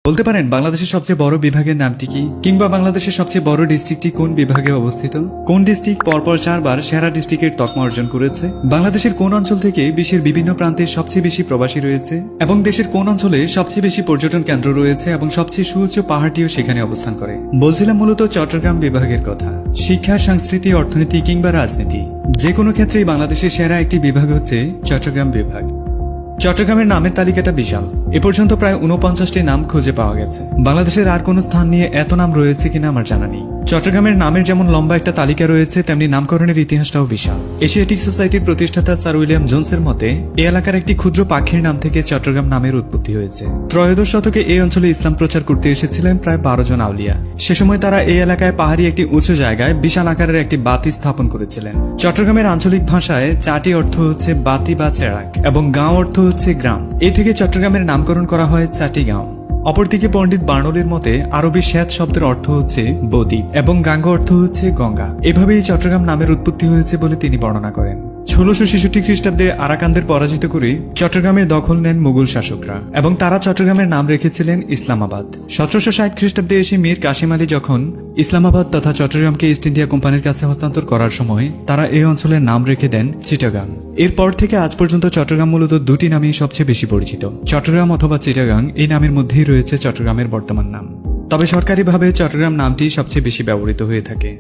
বলতে পারেন বাংলাদেশের সবচেয়ে বড় বিভাগের নামটি কি, কিংবা বাংলাদেশের সবচেয়ে বড় ডিস্ট্রিক্টটি কোন বিভাগে অবস্থিত? কোন ডিস্ট্রিক্ট পরপর 4 বার সেরা ডিস্ট্রিক্টের তকমা অর্জন করেছে? বাংলাদেশের কোন অঞ্চল থেকে বিশ্বের বিভিন্ন প্রান্তে সবচেয়ে বেশি প্রবাসী রয়েছে? এবং দেশের কোন অঞ্চলে সবচেয়ে বেশি পর্যটন কেন্দ্র রয়েছে এবং সবচেয়ে সুউচ্চ পাহাড়টিও সেখানে অবস্থান করে? বলছিলাম মূলত চট্টগ্রাম বিভাগের কথা। শিক্ষা, সংস্কৃতি, অর্থনীতি কিংবা রাজনীতি, যে কোনো ক্ষেত্রেই বাংলাদেশের সেরা একটি বিভাগ হচ্ছে চট্টগ্রাম বিভাগ। চট্টগ্রামের নামের তালিকাটা বিশাল। এ পর্যন্ত প্রায় 49টি নাম খুঁজে পাওয়া গেছে। বাংলাদেশের আর কোন স্থান নিয়ে এত নাম রয়েছে কিনা আমার জানা নেই। চট্টগ্রামের নামের যেমন লম্বা একটা তালিকা রয়েছে, তেমনি নামকরণের ইতিহাসটাও বিশাল। এশিয়াটিক সোসাইটির প্রতিষ্ঠাতা স্যার উইলিয়াম জোনসের মতে এ এলাকার একটি ক্ষুদ্র পাখির নাম থেকে চট্টগ্রাম নামের উৎপত্তি হয়েছে। ত্রয়োদশ শতকে এই অঞ্চলে ইসলাম প্রচার করতে এসেছিলেন প্রায় 12 জন আউলিয়া। সে সময় তারা এই এলাকায় পাহাড়ি একটি উঁচু জায়গায় বিশাল আকারের একটি বাতি স্থাপন করেছিলেন। চট্টগ্রামের আঞ্চলিক ভাষায় চাটি অর্থ হচ্ছে বাতি বা চেরাক এবং গাঁও অর্থ হচ্ছে গ্রাম। এ থেকে চট্টগ্রামের নামকরণ করা হয় চাটিগাঁও। অপরদিকে পণ্ডিত বার্নলির মতে আরবি শ্যাত শব্দের অর্থ হচ্ছে বদ্বীপ এবং গাঙ্গ অর্থ হচ্ছে গঙ্গা। এভাবেই চট্টগ্রাম নামের উৎপত্তি হয়েছে বলে তিনি বর্ণনা করেন। 1666 খ্রিস্টাব্দে আরাকানদের পরাজিত করে চট্টগ্রামের দখল নেন মুঘল শাসকরা এবং তারা চট্টগ্রামের নাম রেখেছিলেন ইসলামাবাদ। 1760 খ্রিস্টাব্দে এসে মীর কাসিম আলী যখন ইসলামাবাদ তথা চট্টগ্রামকে ইস্ট ইন্ডিয়া কোম্পানির কাছে হস্তান্তর করার সময় তারা এই অঞ্চলের নাম রেখে দেন চিটাগাং। এরপর থেকে আজ পর্যন্ত চট্টগ্রাম মূলত দুটি নামেই সবচেয়ে বেশি পরিচিত, চট্টগ্রাম অথবা চিটাগাং। এই নামের মধ্যেই রয়েছে চট্টগ্রামের বর্তমান নাম। তবে সরকারিভাবে চট্টগ্রাম নামটি সবচেয়ে বেশি ব্যবহৃত হয়ে থাকে।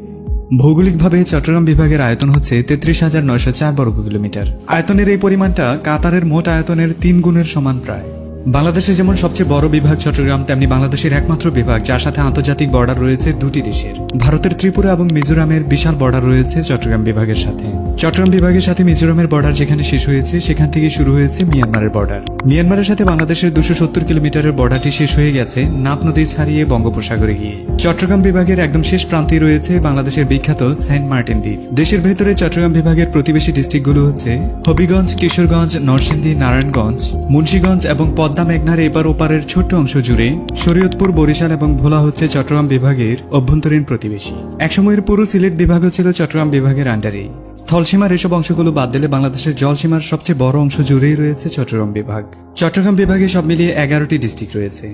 ভৌগোলিকভাবে চট্টগ্রাম বিভাগের আয়তন হচ্ছে 33,904 বর্গ কিলোমিটার। আয়তনের এই পরিমাণটা কাতারের মোট আয়তনের 3 গুণের সমান প্রায়। বাংলাদেশের যেমন সবচেয়ে বড় বিভাগ চট্টগ্রাম, তেমনি বাংলাদেশের একমাত্র বিভাগ যার সাথে আন্তর্জাতিক বর্ডার রয়েছে দুটি দেশের। ভারতের ত্রিপুরা এবং মিজোরামের বিশাল বর্ডার রয়েছে চট্টগ্রাম বিভাগের সাথে। চট্টগ্রাম বিভাগের সাথে মিজোরামের বর্ডার যেখানে শেষ হয়েছে সেখান থেকে শুরু হয়েছে মিয়ানমারের বর্ডার। মিয়ানমারের সাথে বাংলাদেশের 270 কিলোমিটারের বর্ডারটি শেষ হয়ে গেছে নাপ নদী ছাড়িয়ে বঙ্গোপসাগরে গিয়ে। চট্টগ্রাম বিভাগের একদম শেষ প্রান্তে রয়েছে বাংলাদেশের বিখ্যাত সেন্ট মার্টিন দ্বীপ। দেশের ভেতরে চট্টগ্রাম বিভাগের প্রতিবেশী ডিস্ট্রিক্টগুলো হচ্ছে হবিগঞ্জ, কিশোরগঞ্জ, নরসিংদী, নারায়ণগঞ্জ, মুন্সিগঞ্জ এবং পদ্মা মেঘনার এপার ওপারের ছোট্ট অংশ জুড়ে শরীয়তপুর, বরিশাল এবং ভোলা হচ্ছে চট্টগ্রাম বিভাগের অভ্যন্তরীণ প্রতিবেশী। একসময়ের পুরো সিলেট বিভাগও ছিল চট্টগ্রাম বিভাগের আন্ডারে। স্থলসীমার এসব অংশগুলো বাদ দিলে বাংলাদেশের জলসীমার সবচেয়ে বড় অংশ জুড়েই রয়েছে চট্টগ্রাম বিভাগ। চট্টগ্রাম বিভাগে সব মিলিয়ে 11টি ডিস্ট্রিক্ট রয়েছে।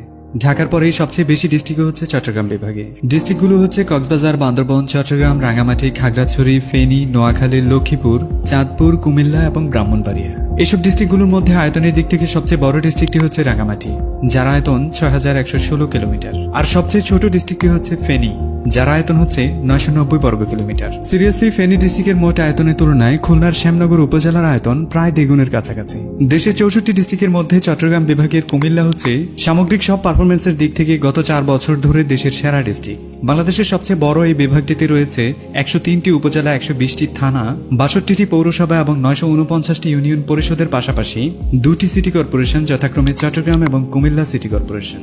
ঢাকার পরেই সবচেয়ে বেশি ডিস্ট্রিক্ট হচ্ছে চট্টগ্রাম বিভাগে। ডিস্ট্রিক্টগুলো হচ্ছে কক্সবাজার, বান্দরবন, চট্টগ্রাম, রাঙ্গামাটি, খাগড়াছড়ি, ফেনী, নোয়াখালী, লক্ষ্মীপুর, চাঁদপুর, কুমিল্লা এবং ব্রাহ্মণবাড়িয়া। এসব ডিস্ট্রিক্টগুলোর মধ্যে আয়তনের দিক থেকে সবচেয়ে বড় ডিস্ট্রিক্টটি হচ্ছে রাঙ্গামাটি, যার আয়তন 6116 কিলোমিটার। আর সবচেয়ে ছোট ডিস্ট্রিক্টটি হচ্ছে ফেনী, যার আয়তন হচ্ছে 990 বর্গ কিলোমিটার। সিরিয়াসলি, ফেনী ডিস্ট্রিক্টের মোট আয়তনের তুলনায় খুলনার শ্যামনগর উপজেলার আয়তন প্রায় দ্বিগুণের কাছাকাছি। দেশের 64 ডিস্ট্রিক্টের মধ্যে চট্টগ্রাম বিভাগের কুমিল্লা হচ্ছে সামগ্রিক সব পারফরমেন্সের দিক থেকে গত 4 বছর ধরে দেশের সেরা ডিস্ট্রিক্ট। বাংলাদেশের সবচেয়ে বড় এই বিভাগটিতে রয়েছে 103টি উপজেলা, 120টি থানা, 62টি পৌরসভা এবং 949টি ইউনিয়ন পরিষদের পাশাপাশি 2টি সিটি কর্পোরেশন, যথাক্রমে চট্টগ্রাম এবং কুমিল্লা সিটি কর্পোরেশন।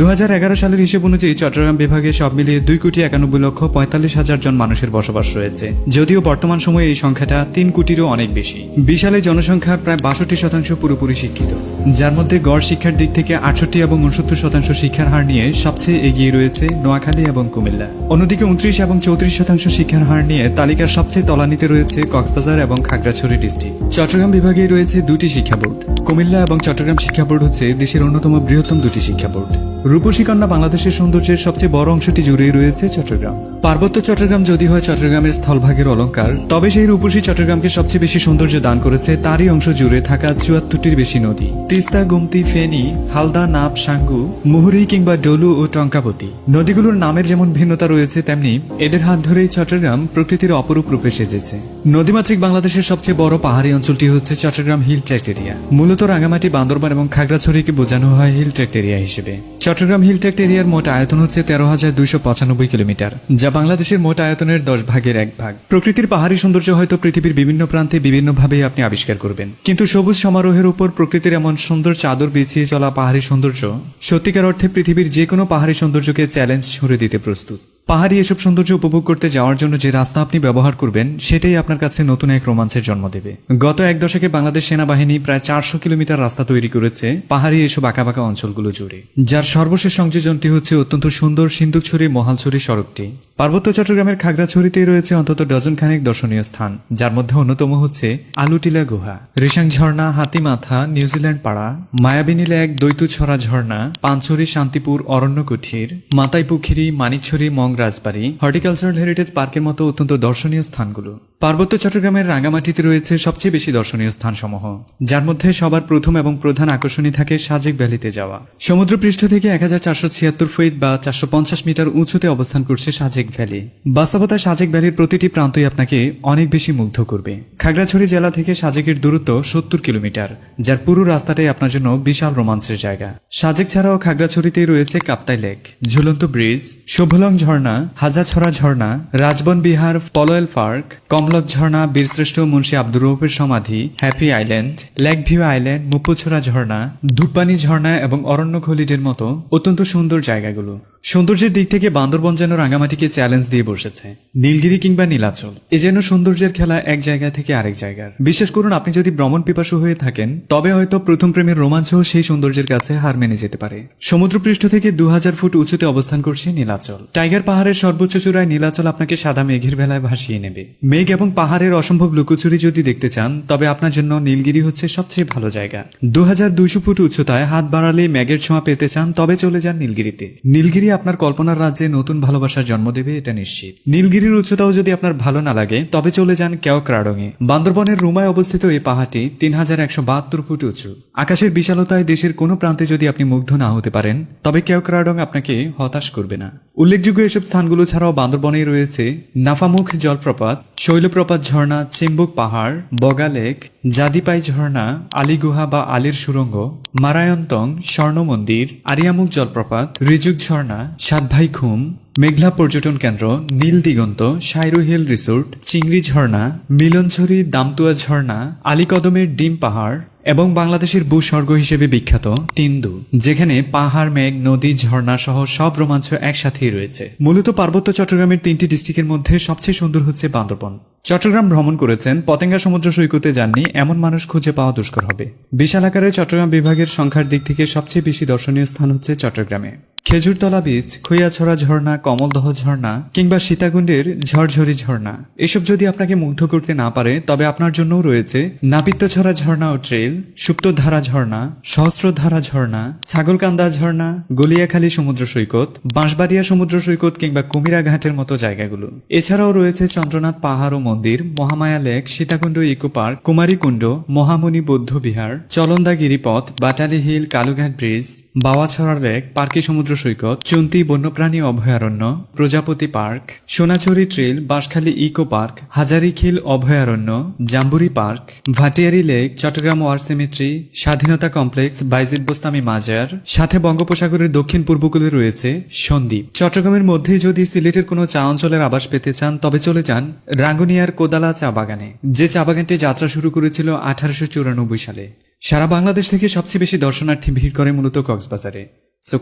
2011 সালের হিসেব অনুযায়ী চট্টগ্রাম বিভাগে সব মিলিয়ে 2,91,45,000 জন মানুষের বসবাস রয়েছে, যদিও বর্তমান সময়ে এই সংখ্যাটা 3 কোটিরও অনেক বেশি। বিশাল এই জনসংখ্যার প্রায় 62% পুরোপুরি শিক্ষিত, যার মধ্যে গড় শিক্ষার দিক থেকে 68 এবং 69% শিক্ষার হার নিয়ে সবচেয়ে এগিয়ে রয়েছে নোয়াখালী এবং কুমিল্লা। অন্যদিকে 29 এবং 34% শিক্ষার হার নিয়ে তালিকার সবচেয়ে তলানিতে রয়েছে কক্সবাজার এবং খাগড়াছড়ি ডিস্ট্রিক্ট। চট্টগ্রাম বিভাগে রয়েছে 2টি শিক্ষা বোর্ড। কুমিল্লা এবং চট্টগ্রাম শিক্ষা বোর্ড হচ্ছে দেশের অন্যতম বৃহত্তম 2টি শিক্ষা বোর্ড। রূপসী কন্যা বাংলাদেশের সৌন্দর্যের সবচেয়ে বড় অংশটি জুড়েই রয়েছে চট্টগ্রাম। পার্বত্য চট্টগ্রাম যদি হয় চট্টগ্রামের স্থলভাগের অলংকার, তবে সেই রূপসী চট্টগ্রামকে সবচেয়ে বেশি সৌন্দর্য দান করেছে তারই অংশ জুড়ে থাকা 74টির বেশি নদী। তিস্তা, গোমতী, ফেনী, হালদা, নাপ, সাঙ্গু, মুহুরী কিংবা ডলু ও টঙ্কাবতী। নদীগুলোর নামের যেমন ভিন্নতা রয়েছে, তেমনি এদের হাত ধরেই চট্টগ্রাম প্রকৃতির অপরূপ রূপে সেজেছে। নদীমাতৃক বাংলাদেশের সবচেয়ে বড় পাহাড়ি অঞ্চলটি হচ্ছে চট্টগ্রাম হিল ট্র্যাক্ট এরিয়া। মূলত রাঙ্গামাটি, বান্দরবান এবং খাগড়াছড়িকে বোঝানো হয় হিল ট্র্যাক্ট এরিয়া হিসেবে। চট্টগ্রাম হিল ট্র্যাক্ট এরিয়ার মোট আয়তন হচ্ছে 13,295 কিলোমিটার, যা বাংলাদেশের মোট আয়তনের 10 ভাগের 1 ভাগ। প্রকৃতির পাহাড়ি সৌন্দর্য হয়তো পৃথিবীর বিভিন্ন প্রান্তে বিভিন্নভাবে আপনি আবিষ্কার করবেন, কিন্তু সবুজ সমারোহের উপর প্রকৃতির এমন সুন্দর চাদর বিছিয়ে চলা পাহাড়ি সৌন্দর্য সত্যিকার অর্থে পৃথিবীর যে কোনো পাহাড়ি সৌন্দর্যকে চ্যালেঞ্জ ছুড়ে দিতে প্রস্তুত। পাহাড়ি এসব সৌন্দর্য উপভোগ করতে যাওয়ার জন্য যে রাস্তা আপনি ব্যবহার করবেন সেটাই আপনার কাছে নতুন এক রোমাঞ্চের জন্ম দেবে। গত 1 দশকে বাংলাদেশ সেনাবাহিনী প্রায় 400 কিলোমিটার রাস্তা তৈরি করেছে পাহাড়ি এসব আঁকাবাঁকা অঞ্চলগুলো জুড়ে, যার সর্বশেষ সংযোজনটি হচ্ছে অত্যন্ত সুন্দর সিন্দুকছড়ি মহালছড়ি সড়কটি। পার্বত্য চট্টগ্রামের খাগড়াছড়িতেই রয়েছে অন্তত ডজন খানেক দর্শনীয় স্থান, যার মধ্যে অন্যতম হচ্ছে আলুটিলা গুহা, রিসাং ঝর্ণা, হাতিমাথা, নিউজিল্যান্ড পাড়া, মায়াবিনী লেক, দৈতুছড়া ঝর্ণা, পানছড়ি, শান্তিপুর, অরণ্য কুঠির, মাতাই পুখিরি, মানিকছড়ি, মং রাজবাড়ি, হর্টিকালচারাল হেরিটেজ পার্কের মতো অত্যন্ত দর্শনীয় স্থানগুলো। পার্বত্য চট্টগ্রামের রাঙ্গামাটিতে রয়েছে সবচেয়ে বেশি দর্শনীয় স্থানসমূহ, যার মধ্যে সবার প্রথম এবং প্রধান আকর্ষণই থাকে সাজেক ভ্যালিতে যাওয়া। সমুদ্রপৃষ্ঠ থেকে 1476 ফিট বা 450 মিটার উঁচুতে অবস্থান করছে সাজেক ভ্যালি। বাস্তবতায় সাজেক ভ্যালির প্রতিটি প্রান্তই আপনাকে অনেক বেশি মুগ্ধ করবে। খাগড়াছড়ি জেলা থেকে সাজেকের দূরত্ব 70 কিলোমিটার, যার পুরো রাস্তাটাই আপনার জন্য বিশাল রোমাঞ্চের জায়গা। সাজেক ছাড়াও খাগড়াছড়িতেই রয়েছে কাপ্তাই লেক, ঝুলন্ত ব্রিজ, শোভলং ঝর্ণা, হাজাছড়া ঝর্ণা, রাজবন বিহার, পলোয়েল পার্ক, কমলক ঝর্ণা, বীরশ্রেষ্ঠ মুন্সী আব্দুর রউফের সমাধি, happy island, lake view island, Muppochhara ঝর্ণা, ধূপপানি ঝর্ণা এবং অরণ্য খলিডের মতো অত্যন্ত সুন্দর জায়গাগুলো। সৌন্দর্যের দিক থেকে বান্দরবন যেন রাঙ্গামাটিকে চ্যালেঞ্জ দিয়ে বসেছে। নীলগিরি কিংবা নীলাচল এ যেন সৌন্দর্যের খেলা এক জায়গা থেকে আরেক জায়গার। বিশেষ করুন আপনি যদি ভ্রমণ পিপাসু হয়ে থাকেন, তবে হয়তো প্রথম প্রেমের রোমাঞ্চ সেই সৌন্দর্যের কাছে হার মেনে যেতে পারে। সমুদ্রপৃষ্ঠ থেকে 2000 ফুট উঁচুতে অবস্থান করছে নীলাচল। টাইগার পাহাড়ের সর্বোচ্চ চূড়ায় নীলাচল আপনাকে সাদা মেঘের ভেলায় ভাসিয়ে নেবে। মেঘ এবং পাহাড়ের অসম্ভব লুকোচুরি যদি দেখতে চান, তবে আপনার জন্য নীলগিরি হচ্ছে সবচেয়ে ভালো জায়গা। 2200 ফুট উচ্চতায় হাত বাড়ালে মেঘের ছোঁয়া পেতে চান, তবে চলে যান নীলগিরিতে। নীলগিরি আপনার কল্পনার রাজ্যে নতুন ভালোবাসার জন্ম দেবে, এটা নিশ্চিত। নীলগিরির উচ্চতাও যদি আপনার ভালো না লাগে, তবে চলে যান কেওক্রাডং-এ। বান্দরবনের রুমায় অবস্থিত এই পাহাড়টি 3172 ফুট উঁচু। আকাশের বিশালতায় দেশের কোনো প্রান্তে যদি আপনি মুগ্ধ না হতে পারেন, তবে কেওক্রাডং আপনাকে হতাশ করবে না। উল্লেখযোগ্য এসব স্থানগুলো ছাড়াও বান্দরবনে রয়েছে নাফামুখ জলপ্রপাত, শৈলপ্রপাত ঝর্ণা, চিম্বুক পাহাড়, বগা লেক, জাদিপাই ঝর্ণা, আলীগুহা বা আলীর সুরঙ্গ, মারায়ন্তং, স্বর্ণ মন্দির, আরিয়ামুখ জলপ্রপাত, রিজুক ঝর্ণা, সাতভাই খুম, মেঘলা পর্যটন কেন্দ্র, নীল দিগন্ত, শাইরু হিল রিসোর্ট, চিংড়ি ঝর্ণা, মিলনছড়ি, দামতুয়া ঝর্ণা, আলীকদমের ডিম পাহাড় এবং বাংলাদেশের ভূস্বর্গ হিসেবে বিখ্যাত তিন্দু, যেখানে পাহাড়, মেঘ, নদী, ঝর্ণা সহ সব রোমাঞ্চ একসাথেই রয়েছে। মূলত পার্বত্য চট্টগ্রামের 3টি ডিস্ট্রিক্টের মধ্যে সবচেয়ে সুন্দর হচ্ছে বান্দরবন। চট্টগ্রাম ভ্রমণ করেছেন, পতেঙ্গা সমুদ্র সৈকতে যাননি এমন মানুষ খুঁজে পাওয়া দুষ্কর হবে। বিশাল আকারে চট্টগ্রাম বিভাগের সংখ্যার দিক থেকে সবচেয়ে বেশি দর্শনীয় স্থান হচ্ছে চট্টগ্রামে। খেজুরতলা বীচ, খৈয়াছড়া ঝর্ণা, কমলদহ ঝর্ণা কিংবা সীতাকুণ্ডের ঝরঝরি ঝর্ণা এসব যদি আপনাকে মুগ্ধ করতে না পারে, তবে আপনার জন্যও রয়েছে নাপিত্যছড়া ঝর্ণা ও ট্রেল, সুপ্তধারা ঝর্ণা, সহস্রধারা ঝর্ণা, ছাগলকান্দা ঝর্ণা, গলিয়াখালী সমুদ্র সৈকত, বাঁশবাড়িয়া সমুদ্র সৈকত কিংবা কুমিরা ঘাটের মতো জায়গাগুলো। এছাড়াও রয়েছে চন্দ্রনাথ পাহাড় ও মন্দির, Mahamaya lake, Sitakunda eco park, Kumarikunda, Mahamuni বৌদ্ধ বিহার, চলন্দা গিরিপথ, Batali hill, Kalughat bridge, Bawachhara lake, Parki সমুদ্র সৈকত, চুন্তি বন্যপ্রাণী অভয়ারণ্য, প্রজাপতি park, Sonajhuri trail, Banshkhali eco park, Hazarikhil অভয়ারণ্য, jamboree park, Bhatiari lake, Chattogram war cemetery, স্বাধীনতা কমপ্লেক্স, বাইজিদ বোস্তামি মাজার, সাথে বঙ্গোপসাগরের দক্ষিণ পূর্বকূলে রয়েছে সন্দ্বীপ। চট্টগ্রামের মধ্যেই যদি সিলেটের কোনো চা অঞ্চলের আবাস পেতে চান, তবে চলে যান রাঙ্গুনিয়ার কোদালা চা বাগানে, যে চা বাগানটি যাত্রা শুরু করেছিল 1894 সালে। সারা বাংলাদেশ থেকে সবচেয়ে বেশি দর্শনার্থী ভিড় করে মূলত কক্সবাজারে।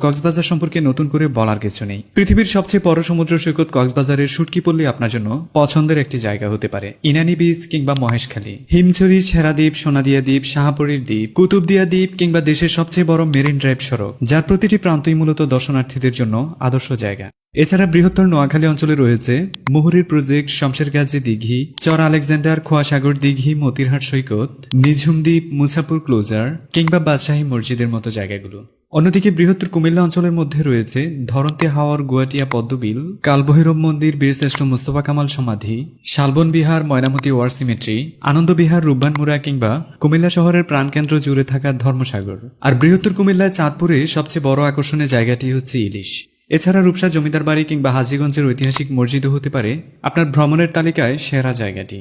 কক্সবাজার সম্পর্কে নতুন করে বলার কিছু নেই। পৃথিবীর সবচেয়ে বড় সমুদ্র সৈকত কক্সবাজারের শুটকিপল্লী আপনার জন্য পছন্দের একটি জায়গা হতে পারে। ইনানি বিচ কিংবা মহেশখালী, হিমছড়ি, ছেড়াদ্বীপ, সোনাদিয়া দ্বীপ, শাহপুরীর দ্বীপ, কুতুবদিয়া দ্বীপ কিংবা দেশের সবচেয়ে বড় মেরিন ড্রাইভ সড়ক, যার প্রতিটি প্রান্তই মূলত দর্শনার্থীদের জন্য আদর্শ জায়গা। এছাড়া বৃহত্তর নোয়াখালী অঞ্চলে রয়েছে মুহুরীর প্রজেক্ট, শমশেরগাজী দিঘি, চর আলেকজান্ডার, খোয়াসাগর দিঘি, মতিরহাট সৈকত, নিঝুম দ্বীপ, মুসাপুর ক্লোজার কিংবা বাদশাহী মসজিদের মতো জায়গাগুলো। অন্যদিকে বৃহত্তর কুমিল্লা অঞ্চলের মধ্যে রয়েছে ধরন্তে হাওর, গুয়াটিয়া পদ্মবিল, কালভৈরব মন্দির, বীরশ্রেষ্ঠ মোস্তফা কামাল সমাধি, শালবন বিহার, ময়নামতি ওয়ার সিমেট্রি, আনন্দ বিহার, রূপবানমুড়া কিংবা কুমিল্লা শহরের প্রাণকেন্দ্র জুড়ে থাকা ধর্মসাগর। আর বৃহত্তর কুমিল্লায় চাঁদপুরে সবচেয়ে বড় আকর্ষণের জায়গাটি হচ্ছে ইলিশ। এছাড়া রূপসা জমিদার বাড়ি কিংবা হাজীগঞ্জের ঐতিহাসিক মসজিদও হতে পারে আপনার ভ্রমণের তালিকায় সেরা জায়গাটি।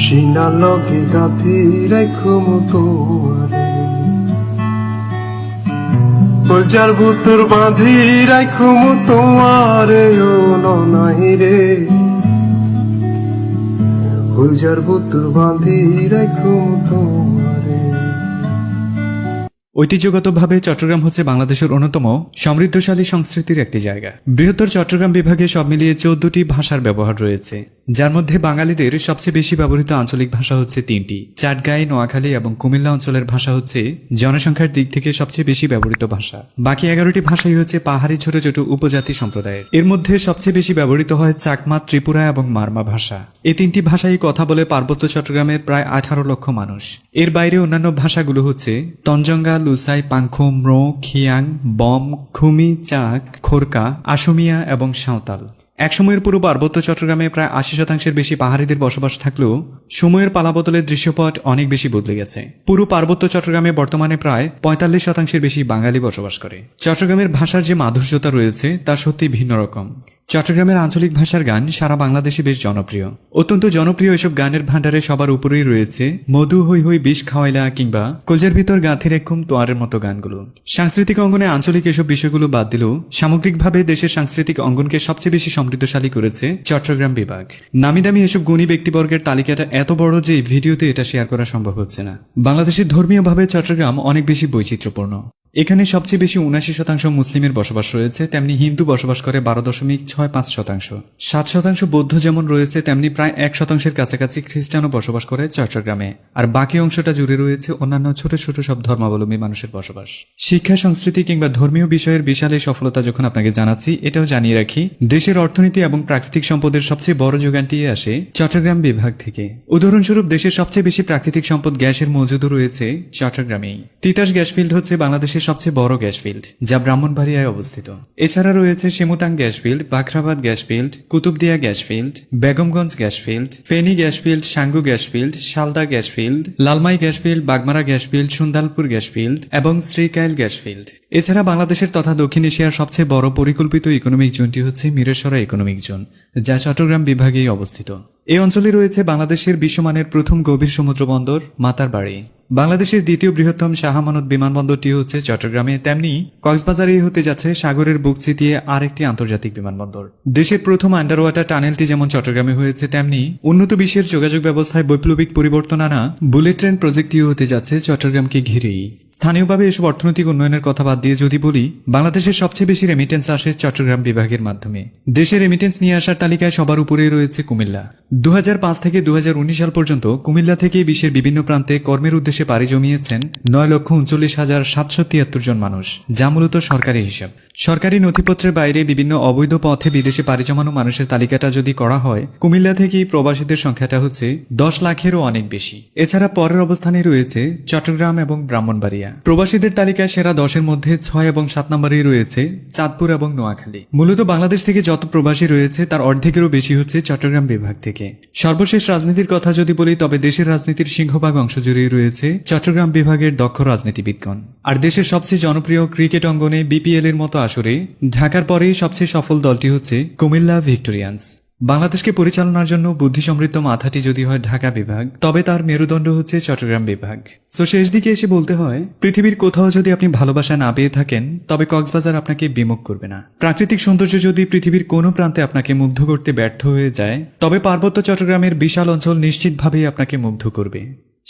সিনালকে গাথি রাখো মতোয়ারে, বলজার ভুতুর বাঁধি রাখো মতোয়ারে, ও ননাহি রে, বলজার ভুতুর বাঁধি রাখো মতোয়ারে। ঐতিহ্যগতভাবে চট্টগ্রাম হচ্ছে বাংলাদেশের অন্যতম সমৃদ্ধশালী সংস্কৃতির একটি জায়গা। বৃহত্তর চট্টগ্রাম বিভাগে সব মিলিয়ে 14টি ভাষার ব্যবহার রয়েছে। যার মধ্যে বাঙালিদের সবচেয়ে বেশি ব্যবহৃত আঞ্চলিক ভাষা হচ্ছে তিনটি। চাটগাঁই, নোয়াখালী এবং কুমিল্লা অঞ্চলের ভাষা হচ্ছে জনসংখ্যার দিক থেকে সবচেয়ে বেশি ব্যবহৃত ভাষা। বাকি 11টি ভাষাই হচ্ছে পাহাড়ি ছোট ছোট উপজাতি সম্প্রদায়ের। এর মধ্যে সবচেয়ে বেশি ব্যবহৃত হয় চাকমা, ত্রিপুরা এবং মারমা ভাষা। এই তিনটি ভাষাই কথা বলে পার্বত্য চট্টগ্রামের প্রায় 18 লক্ষ মানুষ। এর বাইরে অন্যান্য ভাষাগুলো হচ্ছে তঞ্জঙ্গা, লুসাই, পাংখো, ম্রো, খিয়াং, বম, খুমি, চাক, খোরকা, আশুমিয়া এবং সাঁওতাল। একসময়ের পুরো পার্বত্য চট্টগ্রামে প্রায় 80% বেশি পাহাড়িদের বসবাস থাকলেও সময়ের পালাবদলের দৃশ্যপট অনেক বেশি বদলে গেছে। পুরো পার্বত্য চট্টগ্রামে বর্তমানে প্রায় 45% বেশি বাঙালি বসবাস করে। চট্টগ্রামের ভাষার যে মাধুর্যতা রয়েছে তা সত্যি ভিন্ন রকম। চট্টগ্রামের আঞ্চলিক ভাষার গান সারা বাংলাদেশে বেশ জনপ্রিয়। অত্যন্ত জনপ্রিয় এসব গানের ভান্ডারে সবার উপরেই রয়েছে মধু হই হই বিষ খাওয়াইলা কিংবা কলজের ভিতর গাঁথির একদম তোয়ারের মতো গানগুলো। সাংস্কৃতিক অঙ্গনে আঞ্চলিক এসব বিষয়গুলো বাদ দিলেও সামগ্রিকভাবে দেশের সাংস্কৃতিক অঙ্গনকে সবচেয়ে বেশি সমৃদ্ধশালী করেছে চট্টগ্রাম বিভাগ। নামি দামি এসব গুণী ব্যক্তিবর্গের তালিকাটা এত বড় যে এই ভিডিওতে এটা শেয়ার করা সম্ভব হচ্ছে না। বাংলাদেশের ধর্মীয়ভাবে চট্টগ্রাম অনেক বেশি বৈচিত্র্যপূর্ণ। এখানে সবচেয়ে বেশি 79% মুসলিমের বসবাস রয়েছে, তেমনি হিন্দু বসবাস করে 12.65%। 7% বৌদ্ধ যেমন রয়েছে তেমনি প্রায় 1% কাছাকাছি খ্রিস্টানও বসবাস করে চট্টগ্রামে। আর বাকি অংশটা জুড়ে রয়েছে অন্যান্য ছোট ছোট সব ধর্মাবলম্বী মানুষের বসবাস। শিক্ষা, সংস্কৃতি কিংবা ধর্মীয় বিষয়ের বিশাল এই সফলতা যখন আপনাকে জানাচ্ছি, এটাও জানিয়ে রাখি দেশের অর্থনীতি এবং প্রাকৃতিক সম্পদের সবচেয়ে বড় যোগানটি আসে চট্টগ্রাম বিভাগ থেকে। উদাহরণস্বরূপ দেশের সবচেয়ে বেশি প্রাকৃতিক সম্পদ গ্যাসের মজুদও রয়েছে চট্টগ্রামেই। তিতাস গ্যাস ফিল্ড হচ্ছে বাংলাদেশের সবচেয়ে বড় গ্যাস ফিল্ড, যা ব্রাহ্মণবাড়িয়ায় অবস্থিত। এছাড়া রয়েছে Shimutang gas field, Bakhrabad gas field, Kutubdia gas field, Begumganj gas field, Feni gas field, Sangu gas field, Salda gas field, Lalmai gas field, Bagmara gas field, Sundalpur gas field এবং শ্রীকাইল গ্যাস ফিল্ড। এছাড়া বাংলাদেশের তথা দক্ষিণ এশিয়ার সবচেয়ে বড় পরিকল্পিত ইকোনমিক জোনটি হচ্ছে মিরসরাই ইকোনমিক জোন, যা চট্টগ্রাম বিভাগেই অবস্থিত। এই অঞ্চলে রয়েছে বাংলাদেশের বিশ্বমানের প্রথম গভীর সমুদ্র বন্দর মাতারবাড়ি। বাংলাদেশের দ্বিতীয় বৃহত্তম শাহ আমানত বিমানবন্দরটি হচ্ছে চট্টগ্রামে, তেমনি কক্সবাজারেই হতে যাচ্ছে সাগরের বুক চিতিয়ে আরেকটি আন্তর্জাতিক বিমানবন্দর। দেশের প্রথম আন্ডার ওয়াটার টানেলটি যেমন চট্টগ্রামে হয়েছে, তেমনি উন্নত বিশ্বের যোগাযোগ ব্যবস্থায় বৈপ্লবিক পরিবর্তন আনা বুলেট ট্রেন প্রজেক্টটিও হতে যাচ্ছে চট্টগ্রামকে ঘিরেই। স্থানীয়ভাবে এসব অর্থনৈতিক উন্নয়নের কথা বাদ দিয়ে যদি বলি, বাংলাদেশের সবচেয়ে বেশি রেমিটেন্স আসে চট্টগ্রাম বিভাগের মাধ্যমে। দেশে রেমিটেন্স নিয়ে আসার তালিকায় সবার উপরেই রয়েছে কুমিল্লা। 2005 থেকে 2019 সাল পর্যন্ত কুমিল্লা থেকে বিশ্বের বিভিন্ন প্রান্তে কর্মের উদ্দেশ্যে পাড়ি জমিয়েছেন 9,39,773 জন মানুষ, যা মূলত সরকারি হিসাব। সরকারি নথিপত্রের বাইরে বিভিন্ন অবৈধ পথে বিদেশে পাড়ি জমানো মানুষের তালিকাটা যদি করা হয়, কুমিল্লা থেকেই প্রবাসীদের সংখ্যাটা হচ্ছে 10 লাখেরও অনেক বেশি। এছাড়া পরের অবস্থানে রয়েছে চট্টগ্রাম এবং ব্রাহ্মণবাড়িয়া। প্রবাসীদের তালিকায় সেরা 10-এর মধ্যে 6 এবং 7 নম্বরেই রয়েছে চাঁদপুর এবং নোয়াখালী। মূলত বাংলাদেশ থেকে যত প্রবাসী রয়েছে তার অর্ধেকেরও বেশি হচ্ছে চট্টগ্রাম বিভাগ থেকে। সর্বশেষ রাজনীতির কথা যদি বলি, তবে দেশের রাজনীতির সিংহভাগ অংশ জুড়েই রয়েছে চট্টগ্রাম বিভাগের দক্ষ রাজনীতিবিদগণ। আর দেশের সবচেয়ে জনপ্রিয় ক্রিকেট অঙ্গনে বিপিএল এর মতো আসরে ঢাকার পরেই সবচেয়ে সফল দলটি হচ্ছে কুমিল্লা ভিক্টোরিয়ান্স। বাংলাদেশকে পরিচালনার জন্য বুদ্ধিসমৃদ্ধ মাথাটি যদি হয় ঢাকা বিভাগ, তবে তার মেরুদণ্ড হচ্ছে চট্টগ্রাম বিভাগ। সো শেষ দিকে এসে বলতে হয়, পৃথিবীর কোথাও যদি আপনি ভালোবাসা না পেয়ে থাকেন, তবে কক্সবাজার আপনাকে বিমুখ করবে না। প্রাকৃতিক সৌন্দর্য যদি পৃথিবীর কোনো প্রান্তে আপনাকে মুগ্ধ করতে ব্যর্থ হয়ে যায়, তবে পার্বত্য চট্টগ্রামের বিশাল অঞ্চল নিশ্চিতভাবেই আপনাকে মুগ্ধ করবে।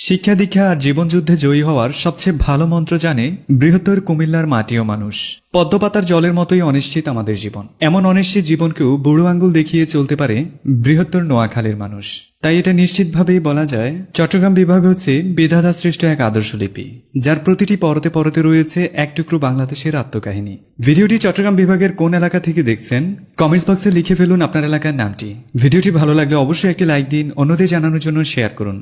শিক্ষা, দীক্ষা আর জীবনযুদ্ধে জয়ী হওয়ার সবচেয়ে ভালো মন্ত্র জানে বৃহত্তর কুমিল্লার মাটি ও মানুষ। পদ্মপাতার জলের মতোই অনিশ্চিত আমাদের জীবন। এমন অনিশ্চিত জীবনকেও বুড়ো আঙ্গুল দেখিয়ে চলতে পারে বৃহত্তর নোয়াখালীর মানুষ। তাই এটা নিশ্চিতভাবেই বলা যায়, চট্টগ্রাম বিভাগ হচ্ছে বিধাতা সৃষ্ট এক আদর্শ লিপি, যার প্রতিটি পরতে পরতে রয়েছে এক টুকরো বাংলাদেশের আত্মকাহিনী। ভিডিওটি চট্টগ্রাম বিভাগের কোন এলাকা থেকে দেখছেন, কমেন্টস বক্সে লিখে ফেলুন আপনার এলাকার নামটি। ভিডিওটি ভালো লাগলে অবশ্যই একটি লাইক দিন, অন্যদের জানানোর জন্য শেয়ার করুন।